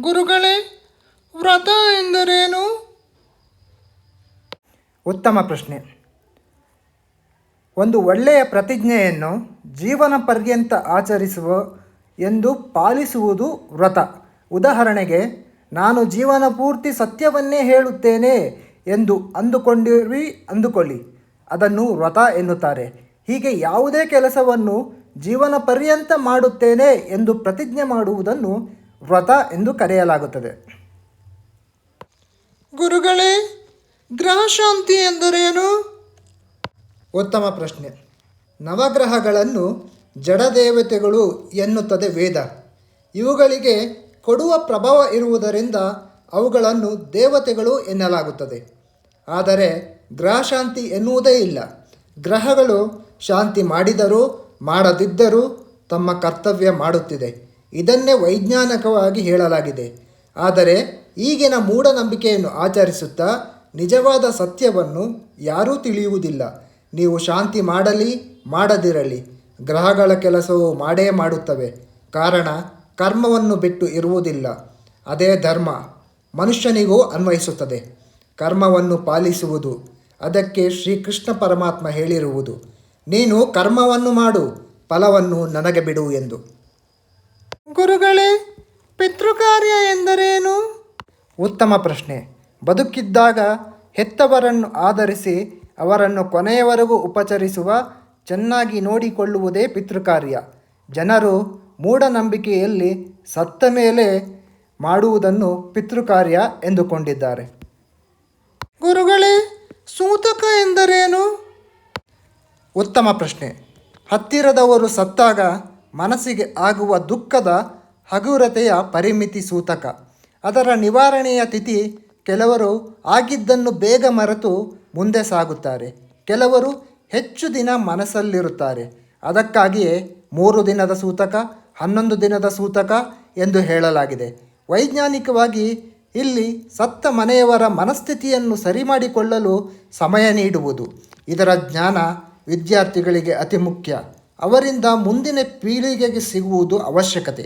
ಗುರುಗಳೇ, ವ್ರತ ಎಂದರೇನು? ಉತ್ತಮ ಪ್ರಶ್ನೆ. ಒಂದು ಒಳ್ಳೆಯ ಪ್ರತಿಜ್ಞೆಯನ್ನು ಜೀವನ ಪರ್ಯಂತ ಆಚರಿಸುವ ಎಂದು ಪಾಲಿಸುವುದು ವ್ರತ. ಉದಾಹರಣೆಗೆ, ನಾನು ಜೀವನ ಪೂರ್ತಿ ಸತ್ಯವನ್ನೇ ಹೇಳುತ್ತೇನೆ ಎಂದು ಅಂದುಕೊಳ್ಳಿ, ಅದನ್ನು ವ್ರತ ಎನ್ನುತ್ತಾರೆ. ಹೀಗೆ ಯಾವುದೇ ಕೆಲಸವನ್ನು ಜೀವನ ಪರ್ಯಂತ ಮಾಡುತ್ತೇನೆ ಎಂದು ಪ್ರತಿಜ್ಞೆ ಮಾಡುವುದನ್ನು ವ್ರತ ಎಂದು ಕರೆಯಲಾಗುತ್ತದೆ. ಗುರುಗಳೇ, ಗ್ರಹ ಶಾಂತಿ ಎಂದರೇನು? ಉತ್ತಮ ಪ್ರಶ್ನೆ. ನವಗ್ರಹಗಳನ್ನು ಜಡದೇವತೆಗಳು ಎನ್ನುತ್ತದೆ ವೇದ. ಇವುಗಳಿಗೆ ಕೊಡುವ ಪ್ರಭಾವ ಇರುವುದರಿಂದ ಅವುಗಳನ್ನು ದೇವತೆಗಳು ಎನ್ನಲಾಗುತ್ತದೆ. ಆದರೆ ಗ್ರಹಶಾಂತಿ ಎನ್ನುವುದೇ ಇಲ್ಲ. ಗ್ರಹಗಳು ಶಾಂತಿ ಮಾಡಿದರೂ ಮಾಡದಿದ್ದರೂ ತಮ್ಮ ಕರ್ತವ್ಯ ಮಾಡುತ್ತಿದೆ. ಇದನ್ನೇ ವೈಜ್ಞಾನಿಕವಾಗಿ ಹೇಳಲಾಗಿದೆ. ಆದರೆ ಈಗಿನ ಮೂಢನಂಬಿಕೆಯನ್ನು ಆಚರಿಸುತ್ತಾ ನಿಜವಾದ ಸತ್ಯವನ್ನು ಯಾರೂ ತಿಳಿಯುವುದಿಲ್ಲ. ನೀವು ಶಾಂತಿ ಮಾಡಲಿ ಮಾಡದಿರಲಿ, ಗ್ರಹಗಳ ಕೆಲಸವು ಮಾಡೇ ಮಾಡುತ್ತವೆ. ಕಾರಣ ಕರ್ಮವನ್ನು ಬಿಟ್ಟು ಇರುವುದಿಲ್ಲ. ಅದೇ ಧರ್ಮ ಮನುಷ್ಯನಿಗೂ ಅನ್ವಯಿಸುತ್ತದೆ. ಕರ್ಮವನ್ನು ಪಾಲಿಸುವುದು. ಅದಕ್ಕೆ ಶ್ರೀಕೃಷ್ಣ ಪರಮಾತ್ಮ ಹೇಳಿರುವುದು, ನೀನು ಕರ್ಮವನ್ನು ಮಾಡು, ಫಲವನ್ನು ನನಗೆ ಬಿಡು ಎಂದು. ಗುರುಗಳೇ, ಪಿತೃಕಾರ್ಯ ಎಂದರೇನು? ಉತ್ತಮ ಪ್ರಶ್ನೆ. ಬದುಕಿದ್ದಾಗ ಹೆತ್ತವರನ್ನು ಆದರಿಸಿ ಅವರನ್ನು ಕೊನೆಯವರೆಗೂ ಉಪಚರಿಸುವ, ಚೆನ್ನಾಗಿ ನೋಡಿಕೊಳ್ಳುವುದೇ ಪಿತೃಕಾರ್ಯ. ಜನರು ಮೂಢನಂಬಿಕೆಯಲ್ಲಿ ಸತ್ತ ಮೇಲೆ ಮಾಡುವುದನ್ನು ಪಿತೃಕಾರ್ಯ ಎಂದುಕೊಂಡಿದ್ದಾರೆ. ಗುರುಗಳೇ, ಸೂತಕ ಎಂದರೇನು? ಉತ್ತಮ ಪ್ರಶ್ನೆ. ಹತ್ತಿರದವರು ಸತ್ತಾಗ ಮನಸ್ಸಿಗೆ ಆಗುವ ದುಃಖದ ಹಗುರತೆಯ ಪರಿಮಿತಿ ಸೂತಕ. ಅದರ ನಿವಾರಣೆಯ ತಿಥಿ ಕೆಲವರು ಆಗಿದ್ದನ್ನು ಬೇಗ ಮರೆತು ಮುಂದೆ ಸಾಗುತ್ತಾರೆ. ಕೆಲವರು ಹೆಚ್ಚು ದಿನ ಮನಸ್ಸಲ್ಲಿರುತ್ತಾರೆ. ಅದಕ್ಕಾಗಿಯೇ 3 ದಿನದ ಸೂತಕ, 11 ದಿನದ ಸೂತಕ ಎಂದು ಹೇಳಲಾಗಿದೆ. ವೈಜ್ಞಾನಿಕವಾಗಿ ಇಲ್ಲಿ ಸತ್ತ ಮನೆಯವರ ಮನಸ್ಥಿತಿಯನ್ನು ಸರಿ ಮಾಡಿಕೊಳ್ಳಲು ಸಮಯ ನೀಡುವುದು. ಇದರ ಜ್ಞಾನ ವಿದ್ಯಾರ್ಥಿಗಳಿಗೆ ಅತಿ ಮುಖ್ಯ. ಅವರಿಂದ ಮುಂದಿನ ಪೀಳಿಗೆಗೆ ಸಿಗುವುದು ಅವಶ್ಯಕತೆ.